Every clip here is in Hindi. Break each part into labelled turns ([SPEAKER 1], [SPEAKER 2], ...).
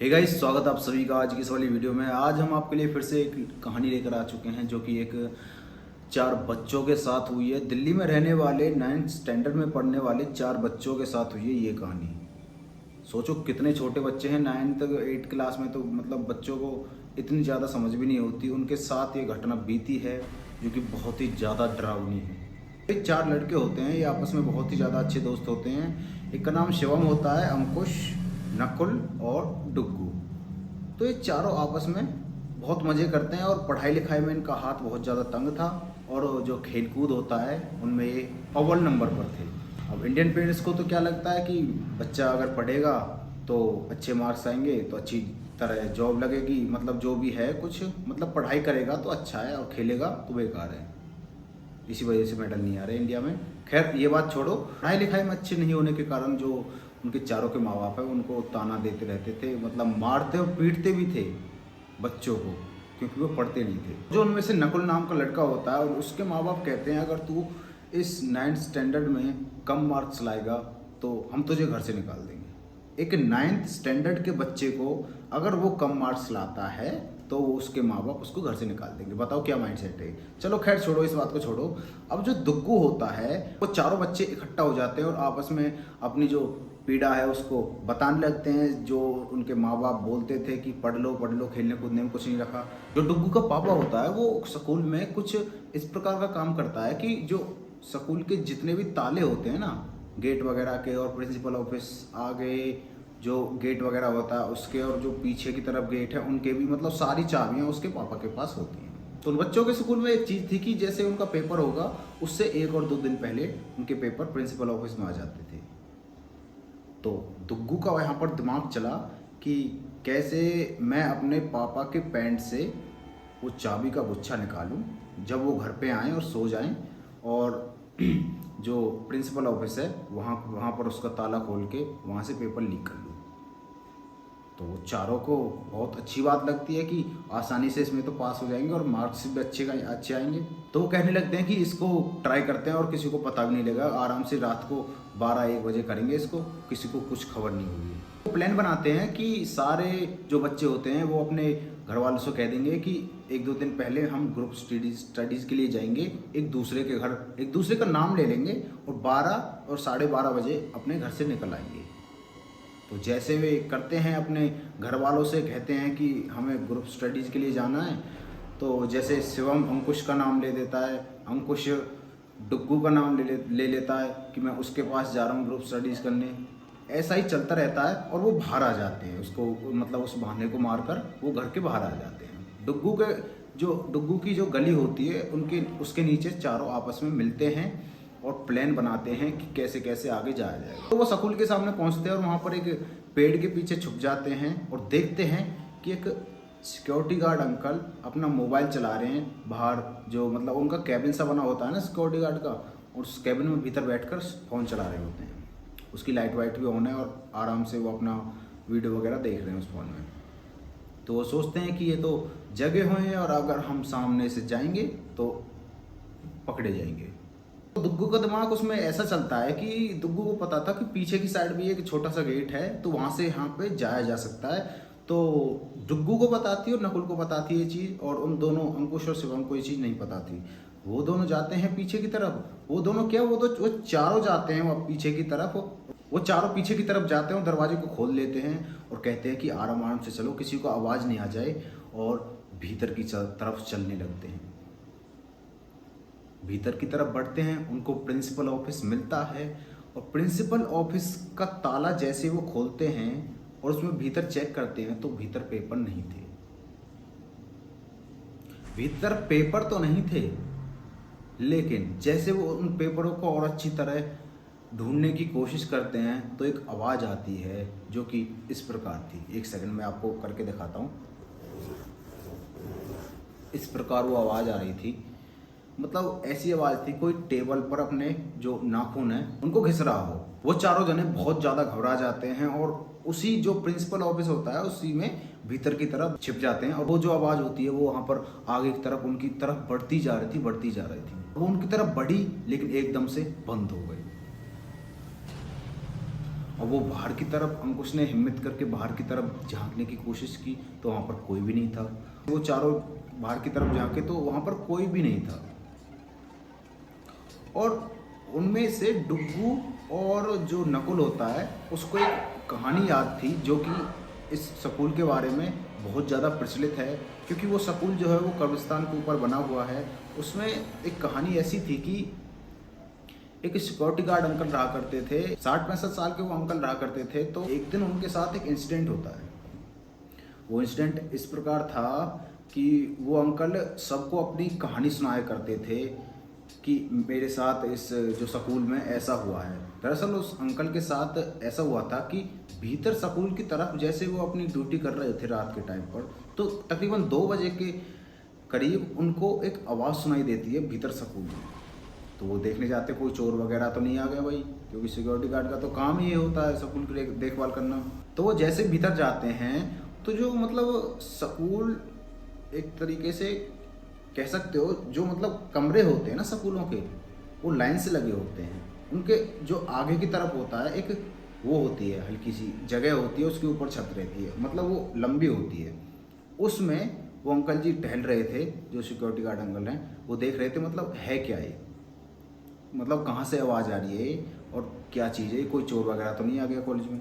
[SPEAKER 1] हे गाइस, स्वागत है आप सभी का आज की इस वाली वीडियो में। आज हम आपके लिए फिर से एक कहानी लेकर आ चुके हैं जो कि एक 4 बच्चों के साथ हुई है। दिल्ली में रहने वाले 9th स्टैंडर्ड में पढ़ने वाले 4 बच्चों के साथ हुई है ये कहानी। सोचो कितने छोटे बच्चे हैं, 9th 8 क्लास में, तो मतलब बच्चों को इतनी ज़्यादा समझ भी नहीं होती। उनके साथ ये घटना बीती है जो कि बहुत ही ज़्यादा डरावनी है। ये 4 लड़के होते हैं, ये आपस में बहुत ही ज़्यादा अच्छे दोस्त होते हैं। एक का नाम शिवम होता है, अंकुश, नकुल और डुग्गू। तो ये चारों आपस में बहुत मज़े करते हैं और पढ़ाई लिखाई में इनका हाथ बहुत ज़्यादा तंग था और जो खेलकूद होता है उनमें ये अव्वल नंबर पर थे। अब इंडियन पेरेंट्स को तो क्या लगता है कि बच्चा अगर पढ़ेगा तो अच्छे मार्क्स आएंगे तो अच्छी तरह जॉब लगेगी, मतलब जो भी है कुछ, मतलब पढ़ाई करेगा तो अच्छा है और खेलेगा तो बेकार है। इसी वजह से मेडल नहीं आ रहे इंडिया में। खैर ये बात छोड़ो, पढ़ाई लिखाई में अच्छे नहीं होने के कारण जो उनके चारों के माँ बाप है उनको ताना देते रहते थे, मतलब मारते और पीटते भी थे बच्चों को क्योंकि वो पढ़ते नहीं थे। जो उनमें से नकुल नाम का लड़का होता है और उसके माँ बाप कहते हैं अगर तू इस 9th स्टैंडर्ड में कम मार्क्स लाएगा तो हम तुझे घर से निकाल देंगे। एक 9th स्टैंडर्ड के बच्चे को अगर वो कम मार्क्स लाता है तो उसके माँ बाप उसको घर से निकाल देंगे। बताओ क्या माइंडसेट है। चलो खैर छोड़ो, इस बात को छोड़ो। अब जो दुग्गू होता है वो चारों बच्चे इकट्ठा हो जाते हैं और आपस में अपनी जो पीड़ा है उसको बताने लगते हैं। जो उनके माँ बाप बोलते थे कि पढ़ लो खेलने कूदने में कुछ नहीं रखा। जो डुग्गू का पापा होता है वो स्कूल में कुछ इस प्रकार का काम करता है कि जो स्कूल के जितने भी ताले होते हैं ना, गेट वगैरह के और प्रिंसिपल ऑफिस आगे जो गेट वगैरह होता है उसके और जो पीछे की तरफ गेट है उनके भी, मतलब सारी चाबियां उसके पापा के पास होती हैं। तो उन बच्चों के स्कूल में एक चीज़ थी कि जैसे उनका पेपर होगा उससे 1 और 2 दिन पहले उनके पेपर प्रिंसिपल ऑफिस में आ जाते थे। तो दुग्गू का वहाँ पर दिमाग चला कि कैसे मैं अपने पापा के पैंट से वो चाबी का गुच्छा निकालूं जब वो घर पे आएँ और सो जाएं और जो प्रिंसिपल ऑफिस है वहाँ पर उसका ताला खोल के वहाँ से पेपर लीक कर लूँ। तो वो चारों को बहुत अच्छी बात लगती है कि आसानी से इसमें तो पास हो जाएंगे और मार्क्स भी अच्छे आएंगे। तो वो कहने लगते हैं कि इसको ट्राई करते हैं और किसी को पता भी नहीं लगेगा, आराम से रात को 12-1 बजे करेंगे इसको, किसी को कुछ खबर नहीं होगी। वो प्लान बनाते हैं कि सारे जो बच्चे होते हैं वो अपने घर वालों से कह देंगे कि 1-2 दिन पहले हम ग्रुप स्टडीज़ के लिए जाएंगे, एक दूसरे के घर, एक दूसरे का नाम ले लेंगे और 12 और 12:30 बजे अपने घर से निकल आएंगे। तो जैसे वे करते हैं अपने घर वालों से कहते हैं कि हमें ग्रुप स्टडीज़ के लिए जाना है, तो जैसे शिवम अंकुश का नाम ले देता है, अंकुश डुग्गू का नाम ले लेता है कि मैं उसके पास जा रहा हूँ ग्रुप स्टडीज़ करने। ऐसा ही चलता रहता है और वो बाहर आ जाते हैं, उसको मतलब उस बहाने को मारकर वो घर के बाहर आ जाते हैं। डुग्गू की जो गली होती है उसके नीचे चारों आपस में मिलते हैं और प्लान बनाते हैं कि कैसे कैसे आगे जाया जाएगा। तो वो स्कूल के सामने पहुंचते हैं और वहाँ पर एक पेड़ के पीछे छुप जाते हैं और देखते हैं कि एक सिक्योरिटी गार्ड अंकल अपना मोबाइल चला रहे हैं बाहर, जो मतलब उनका कैबिन सा बना होता है ना सिक्योरिटी गार्ड का, और उस कैबिन में भीतर बैठकर फ़ोन चला रहे होते हैं। उसकी लाइट वाइट भी ऑन है और आराम से वो अपना वीडियो वगैरह देख रहे हैं उस फ़ोन में। तो वो सोचते हैं कि ये तो जगे हुए हैं और अगर हम सामने से जाएंगे तो पकड़े जाएंगे। तो दुग्गू का दिमाग उसमें ऐसा चलता है कि दुग्गू को पता था कि पीछे की साइड भी एक छोटा सा गेट है तो वहाँ से यहाँ पे जाया जा सकता है। तो डुग्गू को बताती है और नकुल को बताती है ये चीज़, और उन दोनों अंकुश और शिवम को ये चीज़ नहीं पता थी। वो दोनों जाते हैं पीछे की तरफ। वो दोनों क्या, वो चारों जाते हैं वो पीछे की तरफ। वो चारों पीछे की तरफ जाते हैं और दरवाजे को खोल लेते हैं और कहते हैं कि आराम आराम से चलो, किसी को आवाज़ नहीं आ जाए, और भीतर की तरफ चलने लगते हैं। भीतर की तरफ बढ़ते हैं, उनको प्रिंसिपल ऑफिस मिलता है और प्रिंसिपल ऑफिस का ताला जैसे वो खोलते हैं और उसमें भीतर चेक करते हैं तो भीतर पेपर नहीं थे। भीतर पेपर तो नहीं थे, लेकिन जैसे वो उन पेपरों को और अच्छी तरह ढूंढने की कोशिश करते हैं तो एक आवाज़ आती है जो कि इस प्रकार थी। एक सेकंड में आपको करके दिखाता हूँ। इस प्रकार वो आवाज़ आ रही थी, मतलब ऐसी आवाज़ थी कोई टेबल पर अपने जो नाखून है उनको घिस रहा हो। वो चारों जने बहुत ज़्यादा घबरा जाते हैं और उसी जो प्रिंसिपल ऑफिस होता है उसी में भीतर की तरफ छिप जाते हैं। और वो जो आवाज़ होती है वो वहाँ पर आगे की तरफ उनकी तरफ बढ़ती जा रही थी। वो उनकी तरफ बढ़ी लेकिन एकदम से बंद हो गई। और वो बाहर की तरफ, अंकुश ने हिम्मत करके बाहर की तरफ झांकने की कोशिश की तो वहाँ पर कोई भी नहीं था। वो चारों बाहर की तरफ झांके तो वहाँ पर कोई भी नहीं था। और उनमें से डुग्गू और जो नकुल होता है उसको एक कहानी याद थी जो कि इस स्कूल के बारे में बहुत ज़्यादा प्रचलित है, क्योंकि वो स्कूल जो है वो कब्रिस्तान के ऊपर बना हुआ है। उसमें एक कहानी ऐसी थी कि एक सिक्योरिटी गार्ड अंकल रहा करते थे, 60-65 साल के वो अंकल रहा करते थे। तो एक दिन उनके साथ एक इंसिडेंट होता है। वो इंसिडेंट इस प्रकार था कि वो अंकल सबको अपनी कहानी सुनाया करते थे कि मेरे साथ इस जो स्कूल में ऐसा हुआ है। दरअसल उस अंकल के साथ ऐसा हुआ था कि भीतर स्कूल की तरफ जैसे वो अपनी ड्यूटी कर रहे थे रात के टाइम पर, तो तकरीबन 2 बजे के करीब उनको एक आवाज़ सुनाई देती है भीतर स्कूल में। तो वो देखने जाते कोई चोर वगैरह तो नहीं आ गया भाई, क्योंकि सिक्योरिटी गार्ड का तो काम ही ये होता है स्कूल की देखभाल करना। तो वो जैसे भीतर जाते हैं तो जो मतलब स्कूल एक तरीके से कह सकते हो, जो मतलब कमरे होते हैं ना स्कूलों के, वो लाइन से लगे होते हैं। उनके जो आगे की तरफ होता है एक वो होती है, हल्की सी जगह होती है, उसके ऊपर छत रहती है, मतलब वो लंबी होती है। उसमें वो अंकल जी टहल रहे थे, जो सिक्योरिटी गार्ड अंकल हैं, वो देख रहे थे मतलब है क्या ये, मतलब कहाँ से आवाज़ आ रही है और क्या चीज़ है, कोई चोर वगैरह तो नहीं आ गया कॉलेज में।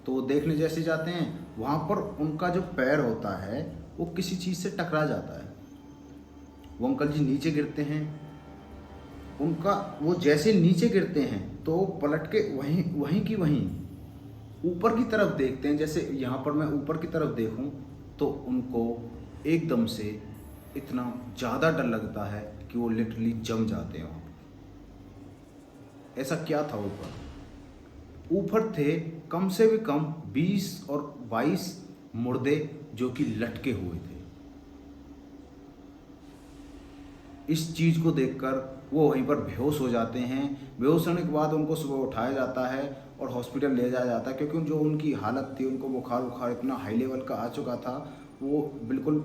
[SPEAKER 1] तो वो देखने जैसे जाते हैं, वहाँ पर उनका जो पैर होता है वो किसी चीज़ से टकरा जाता है। वो अंकल जी नीचे गिरते हैं। उनका वो जैसे नीचे गिरते हैं तो पलट के वहीं की वहीं ऊपर की तरफ देखते हैं। जैसे यहाँ पर मैं ऊपर की तरफ देखूं तो उनको एकदम से इतना ज़्यादा डर लगता है कि वो लिटरली जम जाते हैं। ऐसा क्या था ऊपर थे कम से भी कम 20 और 22 मुर्दे जो कि लटके हुए थे। इस चीज़ को देखकर वो वहीं पर बेहोश हो जाते हैं। बेहोश होने के बाद उनको सुबह उठाया जाता है और हॉस्पिटल ले जाया जाता है, क्योंकि जो उनकी हालत थी, उनको बुखार इतना हाई लेवल का आ चुका था, वो बिल्कुल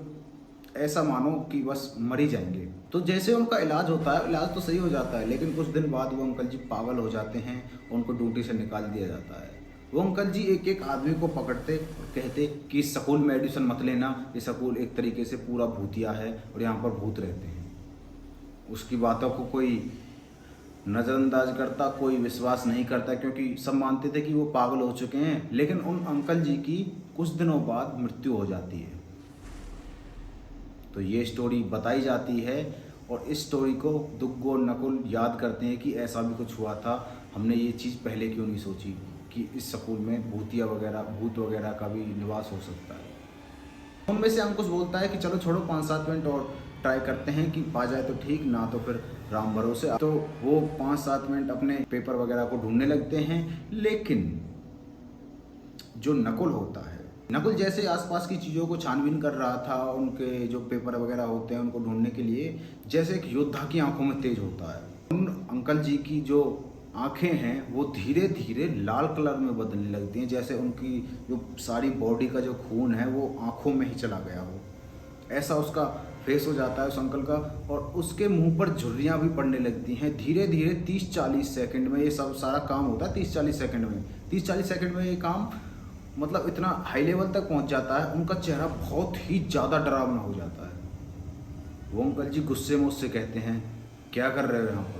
[SPEAKER 1] ऐसा मानो कि बस मर ही जाएंगे। तो जैसे उनका इलाज होता है, इलाज तो सही हो जाता है, लेकिन कुछ दिन बाद वो अंकल जी पागल हो जाते हैं, उनको ड्यूटी से निकाल दिया जाता है। वो अंकल जी एक एक आदमी को पकड़ते और कहते कि इस स्कूल में एडमिशन मत लेना, ये स्कूल एक तरीके से पूरा भूतिया है और यहाँ पर भूत रहते हैं। उसकी बातों को कोई नज़रअंदाज करता, कोई विश्वास नहीं करता, क्योंकि सब मानते थे कि वो पागल हो चुके हैं। लेकिन उन अंकल जी की कुछ दिनों बाद मृत्यु हो जाती है। तो ये स्टोरी बताई जाती है और इस स्टोरी को दुग्गू और नकुल याद करते हैं कि ऐसा भी कुछ हुआ था, हमने ये चीज़ पहले क्यों नहीं सोची कि इस स्कूल में भूत वगैरह का भी निवास हो सकता है। उनमें से अंकुश बोलता है कि चलो छोड़ो, 5-7 मिनट और ट्राई करते हैं कि पा जाए तो ठीक, ना तो फिर राम भरोसे। तो वो 5-7 मिनट अपने पेपर वगैरह को ढूंढने लगते हैं। लेकिन जो नकुल होता है, नकुल जैसे आसपास की चीज़ों को छानबीन कर रहा था, उनके जो पेपर वगैरह होते हैं उनको ढूंढने के लिए, जैसे एक योद्धा की आंखों में तेज होता है। उन अंकल जी की जो आंखें हैं वो धीरे धीरे लाल कलर में बदलने लगती हैं, जैसे उनकी जो सारी बॉडी का जो खून है वो आंखों में ही चला गया हो, ऐसा उसका फेस हो जाता है उस अंकल का। और उसके मुंह पर झुर्रियाँ भी पड़ने लगती हैं धीरे धीरे। 30-40 सेकंड में ये सब सारा काम होता है। 30-40 सेकंड में 30-40 सेकंड में ये काम मतलब इतना हाई लेवल तक पहुंच जाता है। उनका चेहरा बहुत ही ज़्यादा डरावना हो जाता है। वो अंकल जी गुस्से में उससे कहते हैं, क्या कर रहे हो यहाँ पर,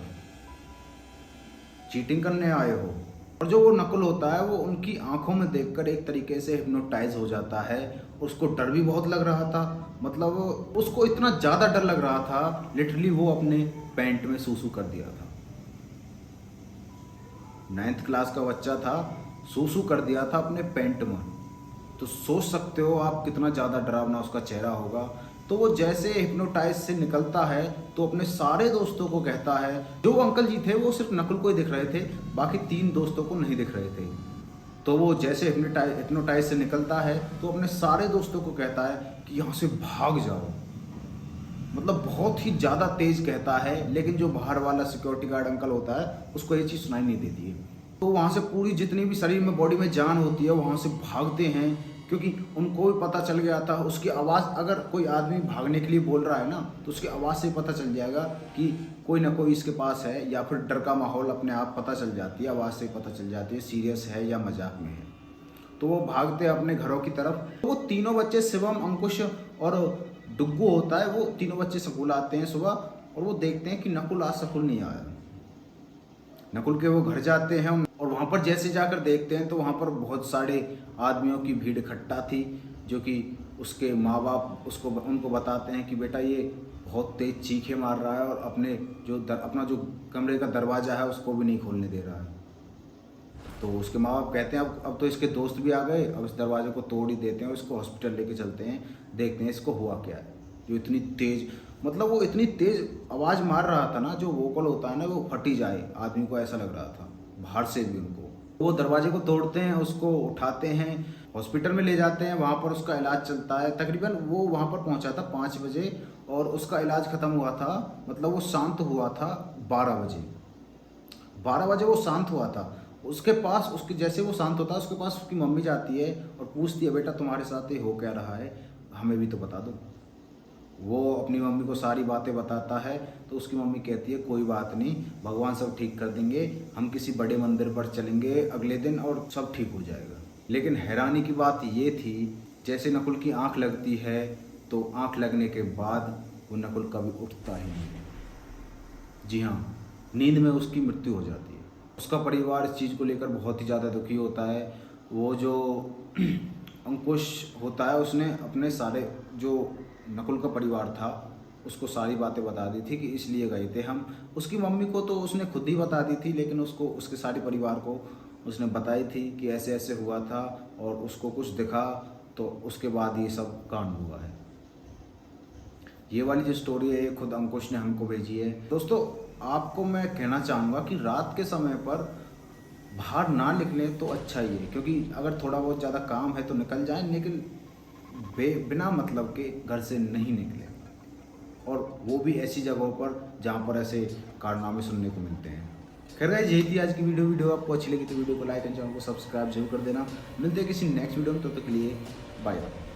[SPEAKER 1] चीटिंग करने आए हो? और जो वो नकुल होता है वो उनकी आंखों में देखकर एक तरीके से हिप्नोटाइज हो जाता है। उसको डर भी बहुत लग रहा था, मतलब उसको इतना ज़्यादा डर लग रहा था, लिटरली वो अपने पैंट में सूसू कर दिया था। 9th क्लास का बच्चा था, सूसू कर दिया था अपने पैंट में। तो सोच सकते हो आप कितना ज़्यादा डरावना उसका चेहरा होगा। तो वो जैसे हिप्नोटाइज से निकलता है तो अपने सारे दोस्तों को कहता है, जो अंकल जी थे वो सिर्फ नकुल को ही दिख रहे थे, बाकी 3 दोस्तों को नहीं दिख रहे थे। तो वो जैसे हिप्नोटाइज से निकलता है तो अपने सारे दोस्तों को कहता है कि यहाँ से भाग जाओ, मतलब बहुत ही ज़्यादा तेज कहता है। लेकिन जो बाहर वाला सिक्योरिटी गार्ड अंकल होता है उसको ये चीज़ सुनाई नहीं देती है। तो वहाँ से पूरी जितनी भी शरीर में बॉडी में जान होती है वहाँ से भागते हैं, क्योंकि उनको भी पता चल गया था। उसकी आवाज़, अगर कोई आदमी भागने के लिए बोल रहा है ना, तो उसकी आवाज़ से पता चल जाएगा कि कोई ना कोई इसके पास है, या फिर डर का माहौल अपने आप पता चल जाती है, आवाज़ से पता चल जाती है सीरियस है या मजाक में है। तो वो भागते हैं अपने घरों की तरफ। वो तीनों बच्चे, शिवम, अंकुश और डुग्गू होता है, वो तीनों बच्चे स्कूल आते हैं सुबह, और वो देखते हैं कि नकुल आज स्कूल नहीं आया। नकुल के वो घर जाते हैं और वहाँ पर जैसे जाकर देखते हैं तो वहाँ पर बहुत सारे आदमियों की भीड़ इकट्ठा थी, जो कि उसके माँ बाप उनको बताते हैं कि बेटा ये बहुत तेज चीखें मार रहा है और अपना जो कमरे का दरवाज़ा है उसको भी नहीं खोलने दे रहा है। तो उसके माँ बाप कहते हैं अब तो इसके दोस्त भी आ गए, अब इस दरवाजे को तोड़ ही देते हैं और इसको हॉस्पिटल लेके चलते हैं, देखते हैं इसको हुआ क्या है। जो इतनी तेज, मतलब वो इतनी तेज आवाज़ मार रहा था ना, जो वोकल होता है ना, वो फट ही जाए, आदमी को ऐसा लग रहा था बाहर से भी उनको। वो दरवाजे को तोड़ते हैं, उसको उठाते हैं, हॉस्पिटल में ले जाते हैं, वहाँ पर उसका इलाज चलता है। तकरीबन वो वहाँ पर पहुँचा था 5 बजे और उसका इलाज ख़त्म हुआ था, मतलब वो शांत हुआ था 12 बजे। 12 बजे वो शांत हुआ था। उसके पास, उसके जैसे वो शांत होता है, उसके पास उसकी मम्मी जाती है और पूछती है, बेटा तुम्हारे साथ ये हो क्या रहा है, हमें भी तो बता दो। वो अपनी मम्मी को सारी बातें बताता है, तो उसकी मम्मी कहती है कोई बात नहीं, भगवान सब ठीक कर देंगे, हम किसी बड़े मंदिर पर चलेंगे अगले दिन और सब ठीक हो जाएगा। लेकिन हैरानी की बात ये थी, जैसे नकुल की आंख लगती है, तो आंख लगने के बाद वो नकुल कभी उठता ही नहीं है। जी हाँ, नींद में उसकी मृत्यु हो जाती है। उसका परिवार इस चीज़ को लेकर बहुत ही ज़्यादा दुखी होता है। वो जो अंकुश होता है, उसने अपने सारे, जो नकुल का परिवार था, उसको सारी बातें बता दी थी कि इसलिए गए थे हम। उसकी मम्मी को तो उसने खुद ही बता दी थी, लेकिन उसको, उसके सारे परिवार को उसने बताई थी कि ऐसे ऐसे हुआ था और उसको कुछ दिखा, तो उसके बाद ये सब कांड हुआ है। ये वाली जो स्टोरी है ये खुद अंकुश ने हमको भेजी है। दोस्तों, आपको मैं कहना चाहूँगा कि रात के समय पर बाहर ना निकलें तो अच्छा ही है, क्योंकि अगर थोड़ा बहुत ज़्यादा काम है तो निकल जाएं, लेकिन बिना मतलब के घर से नहीं निकलें, और वो भी ऐसी जगहों पर जहाँ पर ऐसे कारनामे सुनने को मिलते हैं। खैर गाइस, यही थी आज की वीडियो आपको अच्छी लगी तो वीडियो को लाइक एंड चैनल को सब्सक्राइब जरूर कर देना। मिलते हैं किसी नेक्स्ट वीडियो में, तब तक के लिए बाय बाय।